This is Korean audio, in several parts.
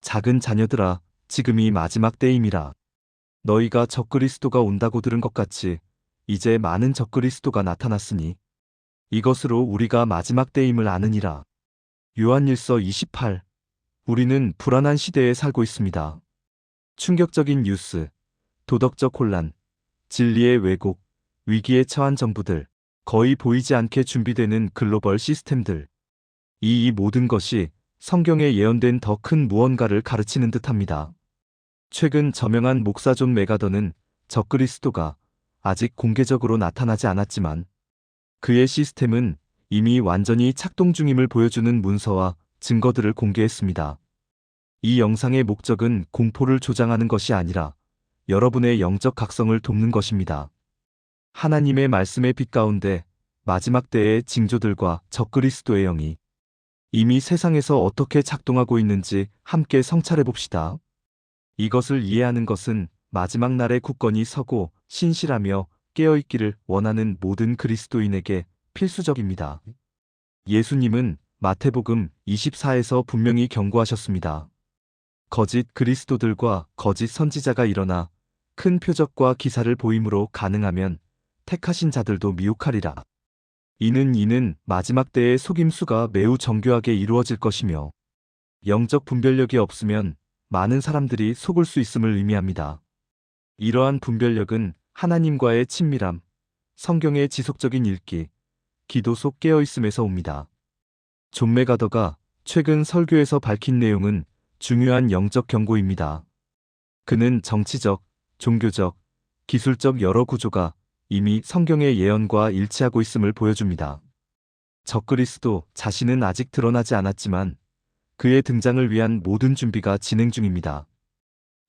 작은 자녀들아, 지금이 마지막 때임이라. 너희가 적그리스도가 온다고 들은 것 같이 이제 많은 적그리스도가 나타났으니 이것으로 우리가 마지막 때임을 아느니라. 요한일서 28. 우리는 불안한 시대에 살고 있습니다. 충격적인 뉴스, 도덕적 혼란, 진리의 왜곡, 위기에 처한 정부들, 거의 보이지 않게 준비되는 글로벌 시스템들. 이 모든 것이 성경에 예언된 더 큰 무언가를 가르치는 듯합니다. 최근 저명한 목사 존 메가더는 적그리스도가 아직 공개적으로 나타나지 않았지만 그의 시스템은 이미 완전히 작동 중임을 보여주는 문서와 증거들을 공개했습니다. 이 영상의 목적은 공포를 조장하는 것이 아니라 여러분의 영적 각성을 돕는 것입니다. 하나님의 말씀의 빛 가운데 마지막 때의 징조들과 적그리스도의 영이 이미 세상에서 어떻게 작동하고 있는지 함께 성찰해 봅시다. 이것을 이해하는 것은 마지막 날에 굳건히 서고 신실하며 깨어있기를 원하는 모든 그리스도인에게 필수적입니다. 예수님은 마태복음 24에서 분명히 경고하셨습니다. 거짓 그리스도들과 거짓 선지자가 일어나 큰 표적과 기사를 보임으로 가능하면 택하신 자들도 미혹하리라. 이는 마지막 때의 속임수가 매우 정교하게 이루어질 것이며 영적 분별력이 없으면 많은 사람들이 속을 수 있음을 의미합니다. 이러한 분별력은 하나님과의 친밀함, 성경의 지속적인 읽기, 기도 속 깨어있음에서 옵니다. 존 메가더가 최근 설교에서 밝힌 내용은 중요한 영적 경고입니다. 그는 정치적, 종교적, 기술적 여러 구조가 이미 성경의 예언과 일치하고 있음을 보여줍니다. 적그리스도 자신은 아직 드러나지 않았지만 그의 등장을 위한 모든 준비가 진행 중입니다.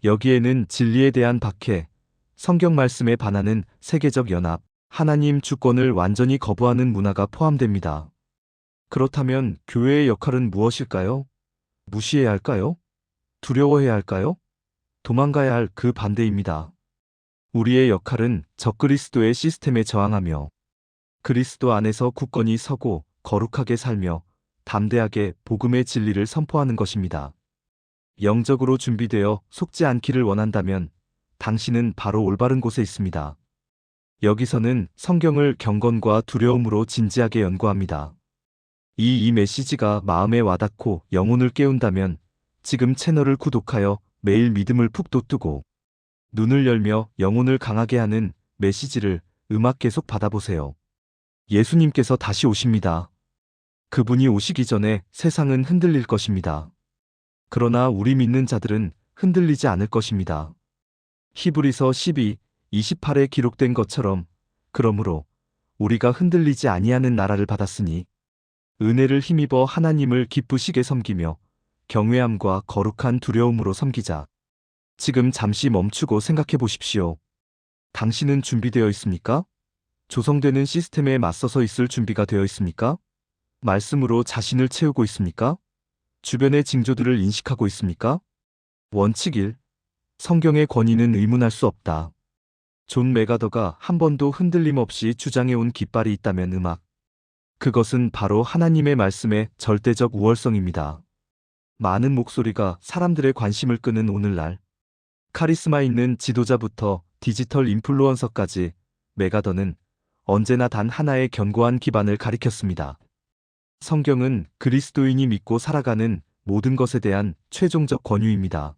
여기에는 진리에 대한 박해, 성경 말씀에 반하는 세계적 연합, 하나님 주권을 완전히 거부하는 문화가 포함됩니다. 그렇다면 교회의 역할은 무엇일까요? 무시해야 할까요? 두려워해야 할까요? 도망가야 할 그 반대입니다. 우리의 역할은 적그리스도의 시스템에 저항하며 그리스도 안에서 굳건히 서고 거룩하게 살며 담대하게 복음의 진리를 선포하는 것입니다. 영적으로 준비되어 속지 않기를 원한다면 당신은 바로 올바른 곳에 있습니다. 여기서는 성경을 경건과 두려움으로 진지하게 연구합니다. 이 메시지가 마음에 와닿고 영혼을 깨운다면 지금 채널을 구독하여 매일 믿음을 푹 돋우고 눈을 열며 영혼을 강하게 하는 메시지를 음악 계속 받아보세요. 예수님께서 다시 오십니다. 그분이 오시기 전에 세상은 흔들릴 것입니다. 그러나 우리 믿는 자들은 흔들리지 않을 것입니다. 히브리서 12, 28에 기록된 것처럼 그러므로 우리가 흔들리지 아니하는 나라를 받았으니 은혜를 힘입어 하나님을 기쁘시게 섬기며 경외함과 거룩한 두려움으로 섬기자. 지금 잠시 멈추고 생각해 보십시오. 당신은 준비되어 있습니까? 조성되는 시스템에 맞서서 있을 준비가 되어 있습니까? 말씀으로 자신을 채우고 있습니까? 주변의 징조들을 인식하고 있습니까? 원칙 1. 성경의 권위는 의문할 수 없다. 존 메가더가 한 번도 흔들림 없이 주장해온 깃발이 있다면 그것은 바로 하나님의 말씀의 절대적 우월성입니다. 많은 목소리가 사람들의 관심을 끄는 오늘날, 카리스마 있는 지도자부터 디지털 인플루언서까지 메가더는 언제나 단 하나의 견고한 기반을 가리켰습니다. 성경은 그리스도인이 믿고 살아가는 모든 것에 대한 최종적 권유입니다.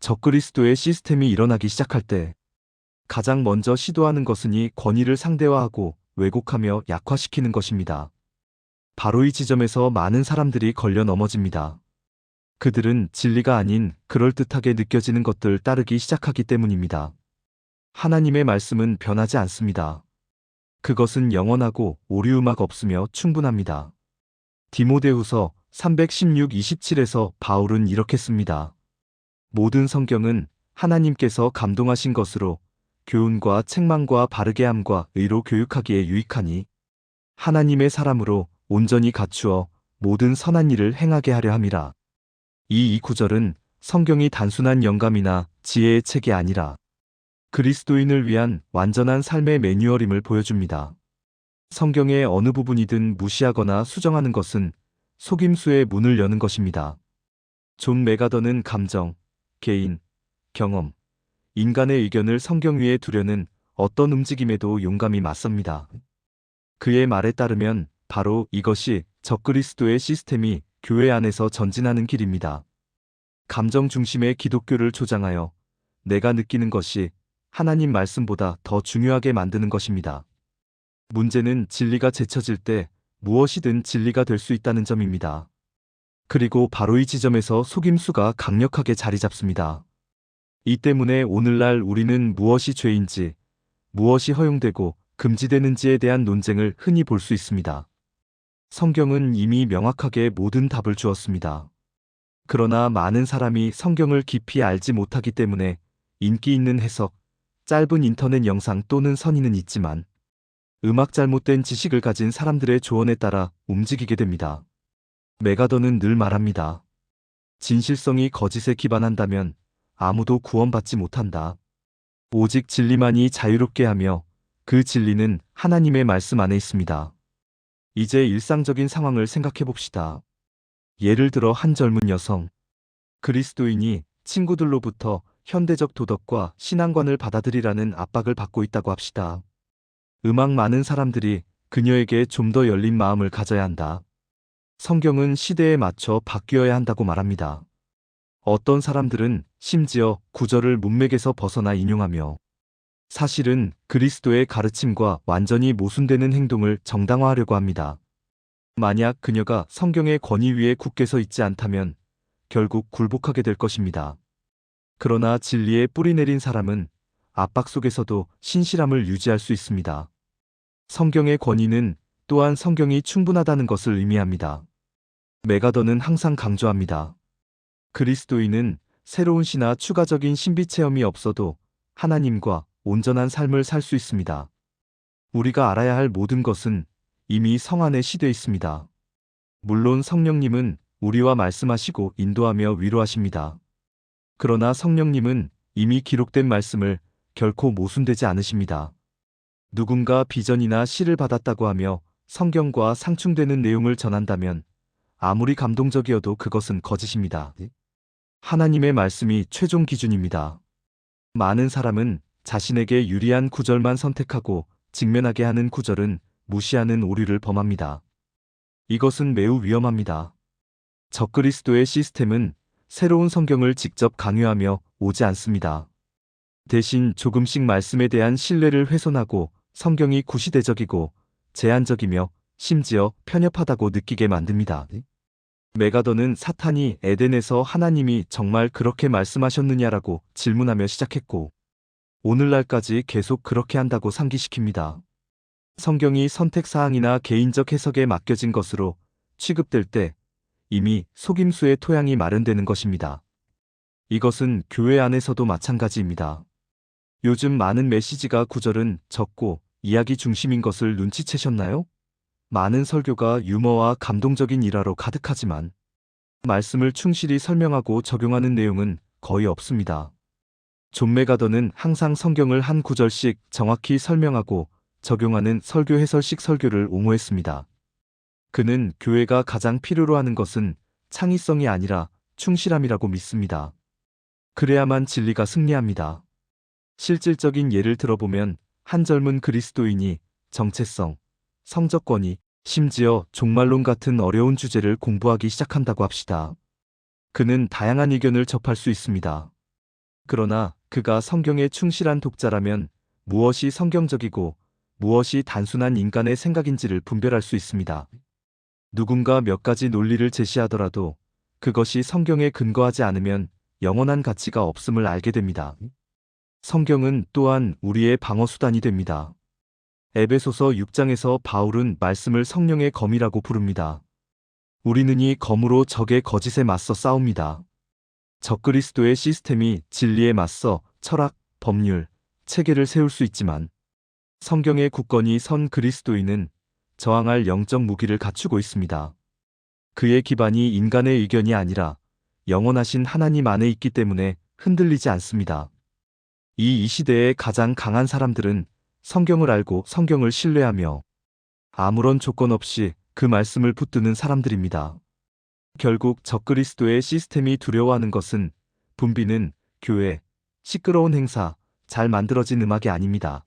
적그리스도의 시스템이 일어나기 시작할 때 가장 먼저 시도하는 것은 이 권위를 상대화하고 왜곡하며 약화시키는 것입니다. 바로 이 지점에서 많은 사람들이 걸려 넘어집니다. 그들은 진리가 아닌 그럴듯하게 느껴지는 것들 따르기 시작하기 때문입니다. 하나님의 말씀은 변하지 않습니다. 그것은 영원하고 오류음악 없으며 충분합니다. 디모데후서 316:27에서 바울은 이렇게 씁니다. 모든 성경은 하나님께서 감동하신 것으로 교훈과 책망과 바르게 함과 의로 교육하기에 유익하니 하나님의 사람으로 온전히 갖추어 모든 선한 일을 행하게 하려 함이라. 이 구절은 성경이 단순한 영감이나 지혜의 책이 아니라 그리스도인을 위한 완전한 삶의 매뉴얼임을 보여줍니다. 성경의 어느 부분이든 무시하거나 수정하는 것은 속임수의 문을 여는 것입니다. 존 메가더는 감정, 개인, 경험, 인간의 의견을 성경 위에 두려는 어떤 움직임에도 용감히 맞섭니다. 그의 말에 따르면 바로 이것이 적그리스도의 시스템이 교회 안에서 전진하는 길입니다. 감정 중심의 기독교를 조장하여 내가 느끼는 것이 하나님 말씀보다 더 중요하게 만드는 것입니다. 문제는 진리가 제쳐질 때 무엇이든 진리가 될 수 있다는 점입니다. 그리고 바로 이 지점에서 속임수가 강력하게 자리 잡습니다. 이 때문에 오늘날 우리는 무엇이 죄인지, 무엇이 허용되고 금지되는지에 대한 논쟁을 흔히 볼 수 있습니다. 성경은 이미 명확하게 모든 답을 주었습니다. 그러나 많은 사람이 성경을 깊이 알지 못하기 때문에 인기 있는 해석, 짧은 인터넷 영상 또는 선의는 있지만 잘못된 지식을 가진 사람들의 조언에 따라 움직이게 됩니다. 메가더는 늘 말합니다. 진실성이 거짓에 기반한다면 아무도 구원받지 못한다. 오직 진리만이 자유롭게 하며 그 진리는 하나님의 말씀 안에 있습니다. 이제 일상적인 상황을 생각해 봅시다. 예를 들어 한 젊은 여성, 그리스도인이 친구들로부터 현대적 도덕과 신앙관을 받아들이라는 압박을 받고 있다고 합시다. 많은 사람들이 그녀에게 좀 더 열린 마음을 가져야 한다. 성경은 시대에 맞춰 바뀌어야 한다고 말합니다. 어떤 사람들은 심지어 구절을 문맥에서 벗어나 인용하며 사실은 그리스도의 가르침과 완전히 모순되는 행동을 정당화하려고 합니다. 만약 그녀가 성경의 권위 위에 굳게 서 있지 않다면 결국 굴복하게 될 것입니다. 그러나 진리에 뿌리 내린 사람은 압박 속에서도 신실함을 유지할 수 있습니다. 성경의 권위는 또한 성경이 충분하다는 것을 의미합니다. 메가더는 항상 강조합니다. 그리스도인은 새로운 시나 추가적인 신비 체험이 없어도 하나님과 온전한 삶을 살 수 있습니다. 우리가 알아야 할 모든 것은 이미 성 안에 시되어 있습니다. 물론 성령님은 우리와 말씀하시고 인도하며 위로하십니다. 그러나 성령님은 이미 기록된 말씀을 결코 모순되지 않으십니다. 누군가 비전이나 시를 받았다고 하며 성경과 상충되는 내용을 전한다면 아무리 감동적이어도 그것은 거짓입니다. 하나님의 말씀이 최종 기준입니다. 많은 사람은 자신에게 유리한 구절만 선택하고 직면하게 하는 구절은 무시하는 오류를 범합니다. 이것은 매우 위험합니다. 적그리스도의 시스템은 새로운 성경을 직접 강요하며 오지 않습니다. 대신 조금씩 말씀에 대한 신뢰를 훼손하고 성경이 구시대적이고 제한적이며 심지어 편협하다고 느끼게 만듭니다. 메가더는 사탄이 에덴에서 하나님이 정말 그렇게 말씀하셨느냐라고 질문하며 시작했고 오늘날까지 계속 그렇게 한다고 상기시킵니다. 성경이 선택사항이나 개인적 해석에 맡겨진 것으로 취급될 때 이미 속임수의 토양이 마련되는 것입니다. 이것은 교회 안에서도 마찬가지입니다. 요즘 많은 메시지가 구절은 적고 이야기 중심인 것을 눈치채셨나요? 많은 설교가 유머와 감동적인 일화로 가득하지만 말씀을 충실히 설명하고 적용하는 내용은 거의 없습니다. 존 메가더는 항상 성경을 한 구절씩 정확히 설명하고 적용하는 설교 해설식 설교를 옹호했습니다. 그는 교회가 가장 필요로 하는 것은 창의성이 아니라 충실함이라고 믿습니다. 그래야만 진리가 승리합니다. 실질적인 예를 들어보면 한 젊은 그리스도인이 정체성, 성적 권위, 심지어 종말론 같은 어려운 주제를 공부하기 시작한다고 합시다. 그는 다양한 의견을 접할 수 있습니다. 그러나 그가 성경에 충실한 독자라면 무엇이 성경적이고 무엇이 단순한 인간의 생각인지를 분별할 수 있습니다. 누군가 몇 가지 논리를 제시하더라도 그것이 성경에 근거하지 않으면 영원한 가치가 없음을 알게 됩니다. 성경은 또한 우리의 방어수단이 됩니다. 에베소서 6장에서 바울은 말씀을 성령의 검이라고 부릅니다. 우리는 이 검으로 적의 거짓에 맞서 싸웁니다. 적그리스도의 시스템이 진리에 맞서 철학, 법률, 체계를 세울 수 있지만 성경의 굳건히 선 그리스도인은 저항할 영적 무기를 갖추고 있습니다. 그의 기반이 인간의 의견이 아니라 영원하신 하나님 안에 있기 때문에 흔들리지 않습니다. 이 시대의 가장 강한 사람들은 성경을 알고 성경을 신뢰하며 아무런 조건 없이 그 말씀을 붙드는 사람들입니다. 결국 적그리스도의 시스템이 두려워하는 것은 붐비는 교회, 시끄러운 행사, 잘 만들어진 음악이 아닙니다.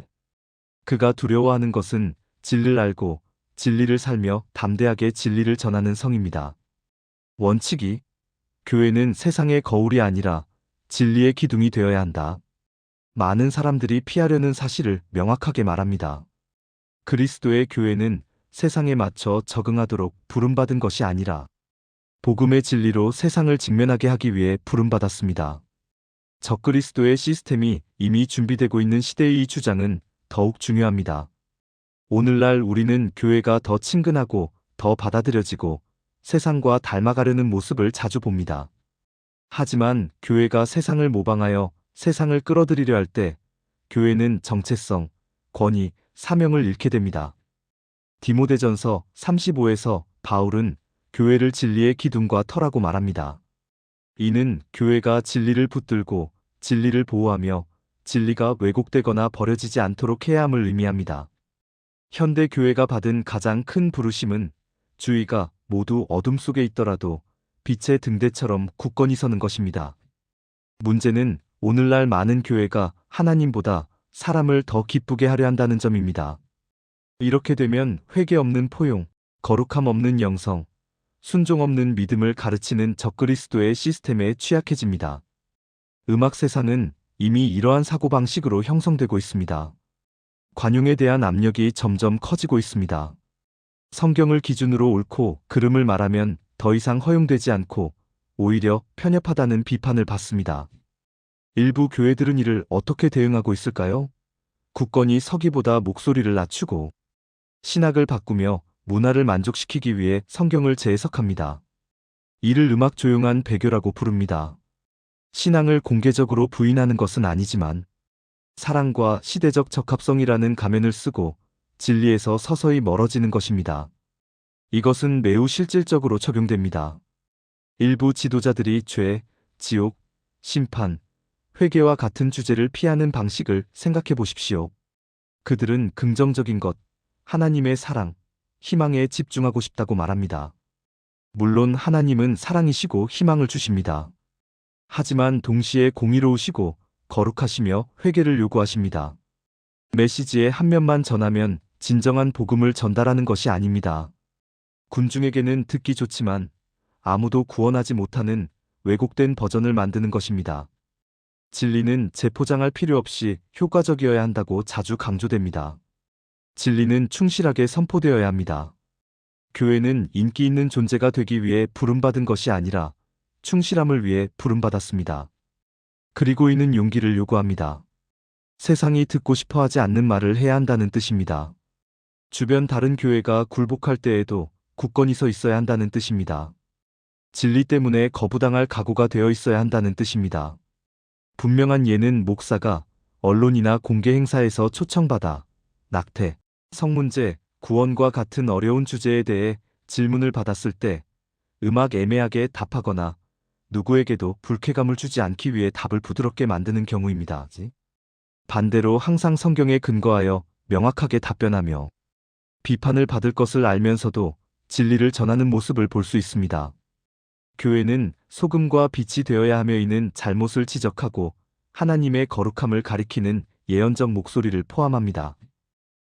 그가 두려워하는 것은 진리를 알고 진리를 살며 담대하게 진리를 전하는 성입니다. 원칙이 교회는 세상의 거울이 아니라 진리의 기둥이 되어야 한다. 많은 사람들이 피하려는 사실을 명확하게 말합니다. 그리스도의 교회는 세상에 맞춰 적응하도록 부름받은 것이 아니라 복음의 진리로 세상을 직면하게 하기 위해 부름받았습니다. 적그리스도의 시스템이 이미 준비되고 있는 시대의 이 주장은 더욱 중요합니다. 오늘날 우리는 교회가 더 친근하고 더 받아들여지고 세상과 닮아가려는 모습을 자주 봅니다. 하지만 교회가 세상을 모방하여 세상을 끌어들이려 할 때 교회는 정체성, 권위, 사명을 잃게 됩니다. 디모데전서 35에서 바울은 교회를 진리의 기둥과 터라고 말합니다. 이는 교회가 진리를 붙들고 진리를 보호하며 진리가 왜곡되거나 버려지지 않도록 해야 함을 의미합니다. 현대 교회가 받은 가장 큰 부르심은 주의가 모두 어둠 속에 있더라도 빛의 등대처럼 굳건히 서는 것입니다. 문제는 오늘날 많은 교회가 하나님보다 사람을 더 기쁘게 하려 한다는 점입니다. 이렇게 되면 회개 없는 포용, 거룩함 없는 영성, 순종 없는 믿음을 가르치는 적그리스도의 시스템에 취약해집니다. 음악 세상은 이미 이러한 사고방식으로 형성되고 있습니다. 관용에 대한 압력이 점점 커지고 있습니다. 성경을 기준으로 옳고 그름을 말하면 더 이상 허용되지 않고 오히려 편협하다는 비판을 받습니다. 일부 교회들은 이를 어떻게 대응하고 있을까요? 굳건히 서기보다 목소리를 낮추고 신학을 바꾸며 문화를 만족시키기 위해 성경을 재해석합니다. 이를 음악 조용한 배교라고 부릅니다. 신앙을 공개적으로 부인하는 것은 아니지만 사랑과 시대적 적합성이라는 가면을 쓰고 진리에서 서서히 멀어지는 것입니다. 이것은 매우 실질적으로 적용됩니다. 일부 지도자들이 죄, 지옥, 심판, 회개와 같은 주제를 피하는 방식을 생각해 보십시오. 그들은 긍정적인 것, 하나님의 사랑, 희망에 집중하고 싶다고 말합니다. 물론 하나님은 사랑이시고 희망을 주십니다. 하지만 동시에 공의로우시고 거룩하시며 회개를 요구하십니다. 메시지의 한 면만 전하면 진정한 복음을 전달하는 것이 아닙니다. 군중에게는 듣기 좋지만 아무도 구원하지 못하는 왜곡된 버전을 만드는 것입니다. 진리는 재포장할 필요 없이 효과적이어야 한다고 자주 강조됩니다. 진리는 충실하게 선포되어야 합니다. 교회는 인기 있는 존재가 되기 위해 부름받은 것이 아니라 충실함을 위해 부름받았습니다. 그리고 이는 용기를 요구합니다. 세상이 듣고 싶어 하지 않는 말을 해야 한다는 뜻입니다. 주변 다른 교회가 굴복할 때에도 굳건히 서 있어야 한다는 뜻입니다. 진리 때문에 거부당할 각오가 되어 있어야 한다는 뜻입니다. 분명한 예는 목사가 언론이나 공개 행사에서 초청받아 낙태, 성문제, 구원과 같은 어려운 주제에 대해 질문을 받았을 때 음악 애매하게 답하거나 누구에게도 불쾌감을 주지 않기 위해 답을 부드럽게 만드는 경우입니다. 반대로 항상 성경에 근거하여 명확하게 답변하며 비판을 받을 것을 알면서도 진리를 전하는 모습을 볼 수 있습니다. 교회는 소금과 빛이 되어야 하며 이는 잘못을 지적하고 하나님의 거룩함을 가리키는 예언적 목소리를 포함합니다.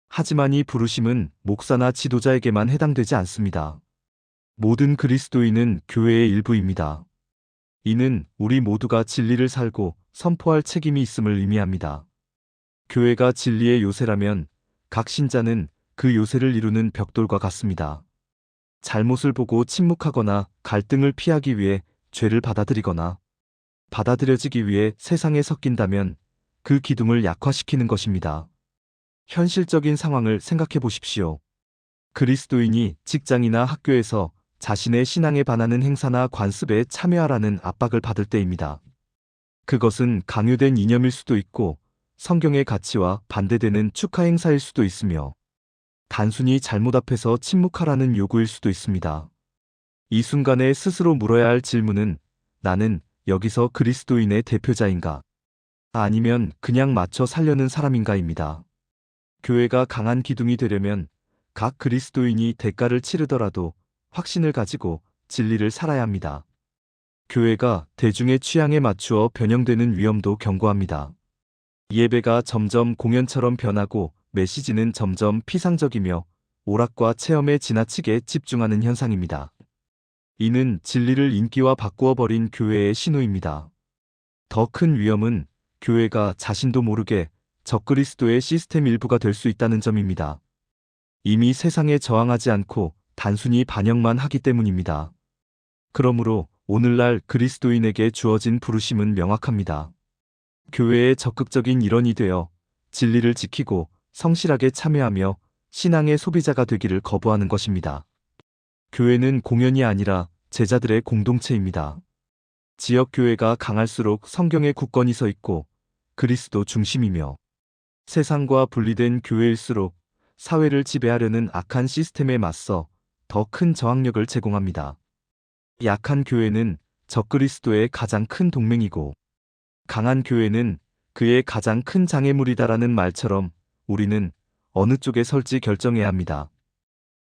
하지만 이 부르심은 목사나 지도자에게만 해당되지 않습니다. 모든 그리스도인은 교회의 일부입니다. 이는 우리 모두가 진리를 살고 선포할 책임이 있음을 의미합니다. 교회가 진리의 요새라면 각 신자는 그 요새를 이루는 벽돌과 같습니다. 잘못을 보고 침묵하거나 갈등을 피하기 위해 죄를 받아들이거나 받아들여지기 위해 세상에 섞인다면 그 기둥을 약화시키는 것입니다. 현실적인 상황을 생각해 보십시오. 그리스도인이 직장이나 학교에서 자신의 신앙에 반하는 행사나 관습에 참여하라는 압박을 받을 때입니다. 그것은 강요된 이념일 수도 있고 성경의 가치와 반대되는 축하 행사일 수도 있으며 단순히 잘못 앞에서 침묵하라는 요구일 수도 있습니다. 이 순간에 스스로 물어야 할 질문은 나는 여기서 그리스도인의 대표자인가? 아니면 그냥 맞춰 살려는 사람인가입니다. 교회가 강한 기둥이 되려면 각 그리스도인이 대가를 치르더라도 확신을 가지고 진리를 살아야 합니다. 교회가 대중의 취향에 맞추어 변형되는 위험도 경고합니다. 예배가 점점 공연처럼 변하고 메시지는 점점 피상적이며 오락과 체험에 지나치게 집중하는 현상입니다. 이는 진리를 인기와 바꾸어 버린 교회의 신호입니다. 더 큰 위험은 교회가 자신도 모르게 적그리스도의 시스템 일부가 될 수 있다는 점입니다. 이미 세상에 저항하지 않고 단순히 반영만 하기 때문입니다. 그러므로 오늘날 그리스도인에게 주어진 부르심은 명확합니다. 교회의 적극적인 일원이 되어 진리를 지키고 성실하게 참여하며 신앙의 소비자가 되기를 거부하는 것입니다. 교회는 공연이 아니라 제자들의 공동체입니다. 지역교회가 강할수록 성경의 굳건히 서 있고 그리스도 중심이며, 세상과 분리된 교회일수록 사회를 지배하려는 악한 시스템에 맞서 더 큰 저항력을 제공합니다. 약한 교회는 적그리스도의 가장 큰 동맹이고 강한 교회는 그의 가장 큰 장애물이다라는 말처럼 우리는 어느 쪽에 설지 결정해야 합니다.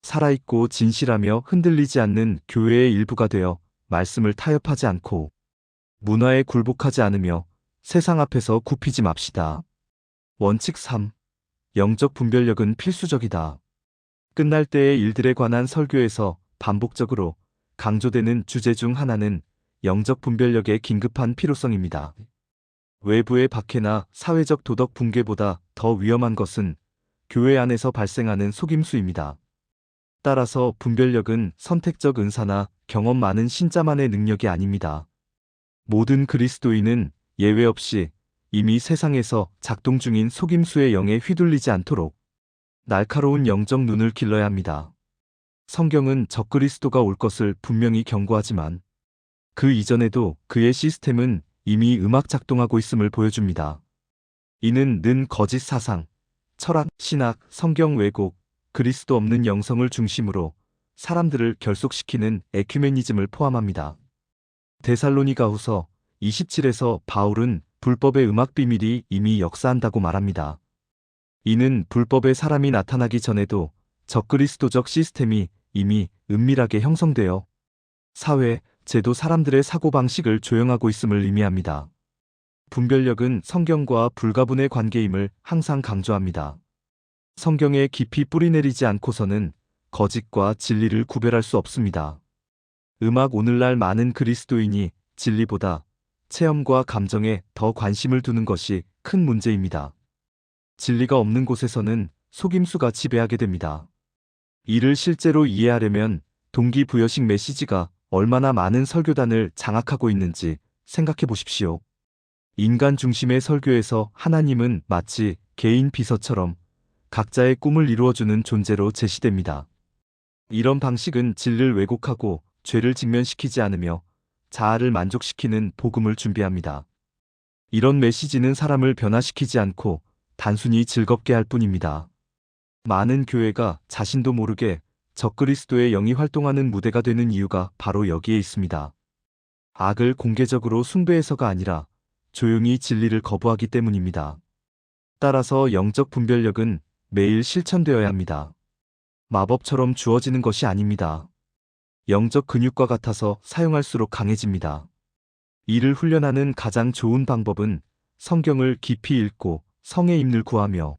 살아있고 진실하며 흔들리지 않는 교회의 일부가 되어 말씀을 타협하지 않고 문화에 굴복하지 않으며 세상 앞에서 굽히지 맙시다. 원칙 3. 영적 분별력은 필수적이다. 끝날 때의 일들에 관한 설교에서 반복적으로 강조되는 주제 중 하나는 영적 분별력의 긴급한 필요성입니다. 외부의 박해나 사회적 도덕 붕괴보다 더 위험한 것은 교회 안에서 발생하는 속임수입니다. 따라서 분별력은 선택적 은사나 경험 많은 신자만의 능력이 아닙니다. 모든 그리스도인은 예외 없이 이미 세상에서 작동 중인 속임수의 영에 휘둘리지 않도록 날카로운 영적 눈을 길러야 합니다. 성경은 적그리스도가 올 것을 분명히 경고하지만 그 이전에도 그의 시스템은 이미 음악 작동하고 있음을 보여줍니다. 이는 는 거짓 사상, 철학, 신학, 성경 왜곡, 그리스도 없는 영성을 중심으로 사람들을 결속시키는 에큐메니즘을 포함합니다. 데살로니가후서 27에서 바울은 불법의 음악 비밀이 이미 역사한다고 말합니다. 이는 불법의 사람이 나타나기 전에도 적그리스도적 시스템이 이미 은밀하게 형성되어 사회, 제도, 사람들의 사고방식을 조영하고 있음을 의미합니다. 분별력은 성경과 불가분의 관계임을 항상 강조합니다. 성경에 깊이 뿌리내리지 않고서는 거짓과 진리를 구별할 수 없습니다. 오늘날 많은 그리스도인이 진리보다 체험과 감정에 더 관심을 두는 것이 큰 문제입니다. 진리가 없는 곳에서는 속임수가 지배하게 됩니다. 이를 실제로 이해하려면 동기부여식 메시지가 얼마나 많은 설교단을 장악하고 있는지 생각해 보십시오. 인간 중심의 설교에서 하나님은 마치 개인 비서처럼 각자의 꿈을 이루어주는 존재로 제시됩니다. 이런 방식은 진리를 왜곡하고 죄를 직면시키지 않으며 자아를 만족시키는 복음을 준비합니다. 이런 메시지는 사람을 변화시키지 않고 단순히 즐겁게 할 뿐입니다. 많은 교회가 자신도 모르게 적그리스도의 영이 활동하는 무대가 되는 이유가 바로 여기에 있습니다. 악을 공개적으로 숭배해서가 아니라 조용히 진리를 거부하기 때문입니다. 따라서 영적 분별력은 매일 실천되어야 합니다. 마법처럼 주어지는 것이 아닙니다. 영적 근육과 같아서 사용할수록 강해집니다. 이를 훈련하는 가장 좋은 방법은 성경을 깊이 읽고 성의 임를 구하며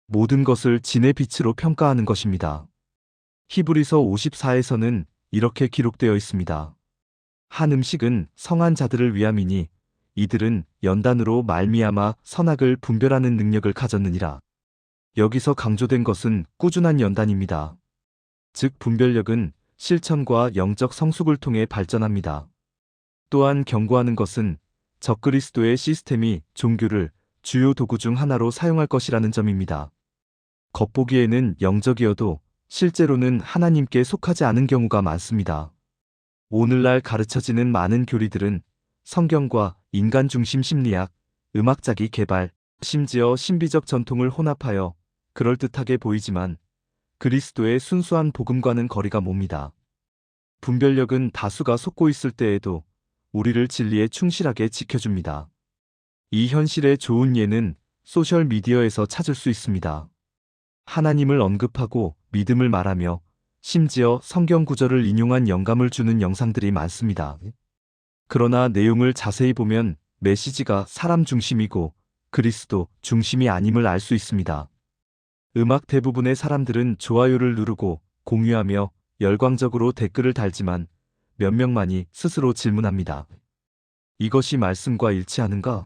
모든 것을 진의 빛으로 평가하는 것입니다. 히브리서 54에서는 이렇게 기록되어 있습니다. 한 음식은 성한 자들을 위함이니 이들은 연단으로 말미암아 선악을 분별하는 능력을 가졌느니라. 여기서 강조된 것은 꾸준한 연단입니다. 즉 분별력은 실천과 영적 성숙을 통해 발전합니다. 또한 경고하는 것은 적그리스도의 시스템이 종교를 주요 도구 중 하나로 사용할 것이라는 점입니다. 겉보기에는 영적이어도 실제로는 하나님께 속하지 않은 경우가 많습니다. 오늘날 가르쳐지는 많은 교리들은 성경과 인간 중심 심리학, 음악자기 개발, 심지어 신비적 전통을 혼합하여 그럴듯하게 보이지만 그리스도의 순수한 복음과는 거리가 멉니다. 분별력은 다수가 속고 있을 때에도 우리를 진리에 충실하게 지켜줍니다. 이 현실의 좋은 예는 소셜미디어에서 찾을 수 있습니다. 하나님을 언급하고 믿음을 말하며 심지어 성경 구절을 인용한 영감을 주는 영상들이 많습니다. 그러나 내용을 자세히 보면 메시지가 사람 중심이고 그리스도 중심이 아님을 알 수 있습니다. 음악 대부분의 사람들은 좋아요를 누르고 공유하며 열광적으로 댓글을 달지만 몇 명만이 스스로 질문합니다. 이것이 말씀과 일치하는가?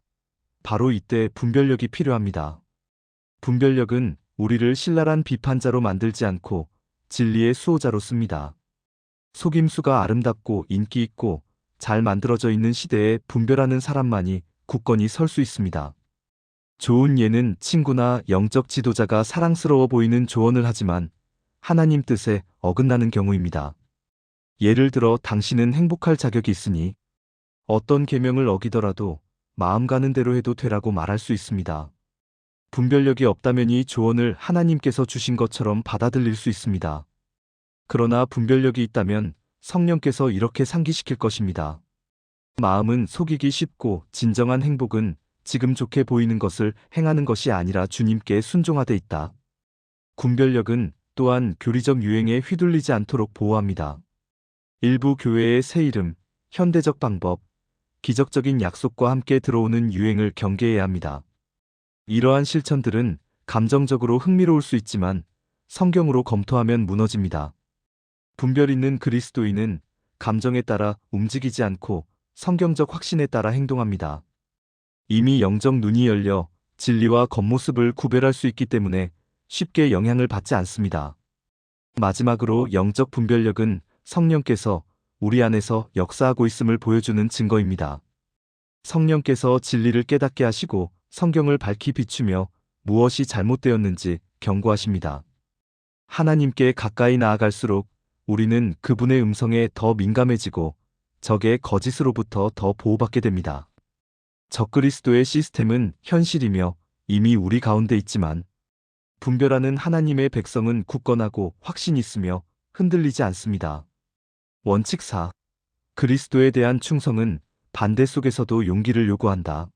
바로 이때 분별력이 필요합니다. 분별력은 우리를 신랄한 비판자로 만들지 않고 진리의 수호자로 씁니다. 속임수가 아름답고 인기 있고 잘 만들어져 있는 시대에 분별하는 사람만이 굳건히 설 수 있습니다. 좋은 예는 친구나 영적 지도자가 사랑스러워 보이는 조언을 하지만 하나님 뜻에 어긋나는 경우입니다. 예를 들어 당신은 행복할 자격이 있으니 어떤 계명을 어기더라도 마음 가는 대로 해도 되라고 말할 수 있습니다. 분별력이 없다면 이 조언을 하나님께서 주신 것처럼 받아들일 수 있습니다. 그러나 분별력이 있다면 성령께서 이렇게 상기시킬 것입니다. 마음은 속이기 쉽고 진정한 행복은 지금 좋게 보이는 것을 행하는 것이 아니라 주님께 순종하되 있다. 분별력은 또한 교리적 유행에 휘둘리지 않도록 보호합니다. 일부 교회의 새 이름, 현대적 방법, 기적적인 약속과 함께 들어오는 유행을 경계해야 합니다. 이러한 실천들은 감정적으로 흥미로울 수 있지만 성경으로 검토하면 무너집니다. 분별 있는 그리스도인은 감정에 따라 움직이지 않고 성경적 확신에 따라 행동합니다. 이미 영적 눈이 열려 진리와 겉모습을 구별할 수 있기 때문에 쉽게 영향을 받지 않습니다. 마지막으로 영적 분별력은 성령께서 우리 안에서 역사하고 있음을 보여주는 증거입니다. 성령께서 진리를 깨닫게 하시고 성경을 밝히 비추며 무엇이 잘못되었는지 경고하십니다. 하나님께 가까이 나아갈수록 우리는 그분의 음성에 더 민감해지고 적의 거짓으로부터 더 보호받게 됩니다. 적그리스도의 시스템은 현실이며 이미 우리 가운데 있지만 분별하는 하나님의 백성은 굳건하고 확신 있으며 흔들리지 않습니다. 원칙 4. 그리스도에 대한 충성은 반대 속에서도 용기를 요구한다.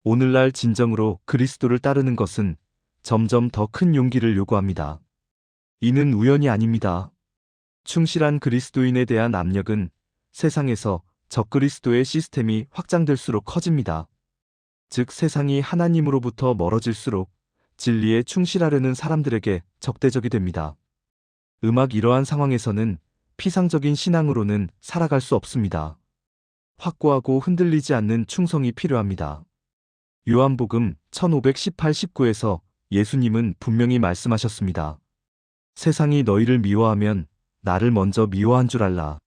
오늘날 진정으로 그리스도를 따르는 것은 점점 더 큰 용기를 요구합니다. 이는 우연이 아닙니다. 충실한 그리스도인에 대한 압력은 세상에서 적그리스도의 시스템이 확장될수록 커집니다. 즉 세상이 하나님으로부터 멀어질수록 진리에 충실하려는 사람들에게 적대적이 됩니다. 이러한 상황에서는 피상적인 신앙으로는 살아갈 수 없습니다. 확고하고 흔들리지 않는 충성이 필요합니다. 요한복음 1518-19에서 예수님은 분명히 말씀하셨습니다. 세상이 너희를 미워하면 나를 먼저 미워한 줄 알라.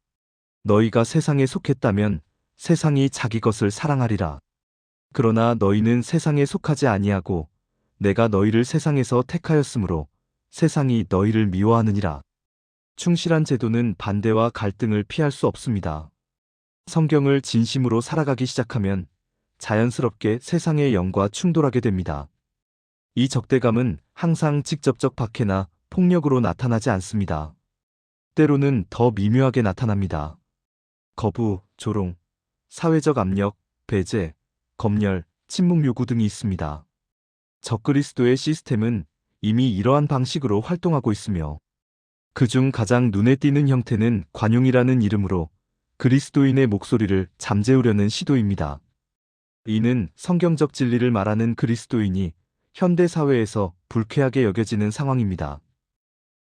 너희가 세상에 속했다면 세상이 자기 것을 사랑하리라. 그러나 너희는 세상에 속하지 아니하고 내가 너희를 세상에서 택하였으므로 세상이 너희를 미워하느니라. 충실한 제도는 반대와 갈등을 피할 수 없습니다. 성경을 진심으로 살아가기 시작하면 자연스럽게 세상의 영과 충돌하게 됩니다. 이 적대감은 항상 직접적 박해나 폭력으로 나타나지 않습니다. 때로는 더 미묘하게 나타납니다. 거부, 조롱, 사회적 압력, 배제, 검열, 침묵 요구 등이 있습니다. 적그리스도의 시스템은 이미 이러한 방식으로 활동하고 있으며 그중 가장 눈에 띄는 형태는 관용이라는 이름으로 그리스도인의 목소리를 잠재우려는 시도입니다. 이는 성경적 진리를 말하는 그리스도인이 현대 사회에서 불쾌하게 여겨지는 상황입니다.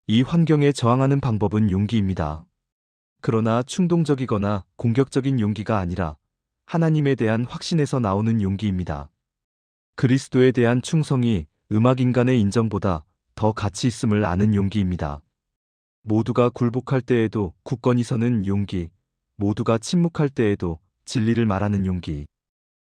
이 환경에 저항하는 방법은 용기입니다. 그러나 충동적이거나 공격적인 용기가 아니라 하나님에 대한 확신에서 나오는 용기입니다. 그리스도에 대한 충성이 인간의 인정보다 더 가치 있음을 아는 용기입니다. 모두가 굴복할 때에도 굳건히 서는 용기, 모두가 침묵할 때에도 진리를 말하는 용기.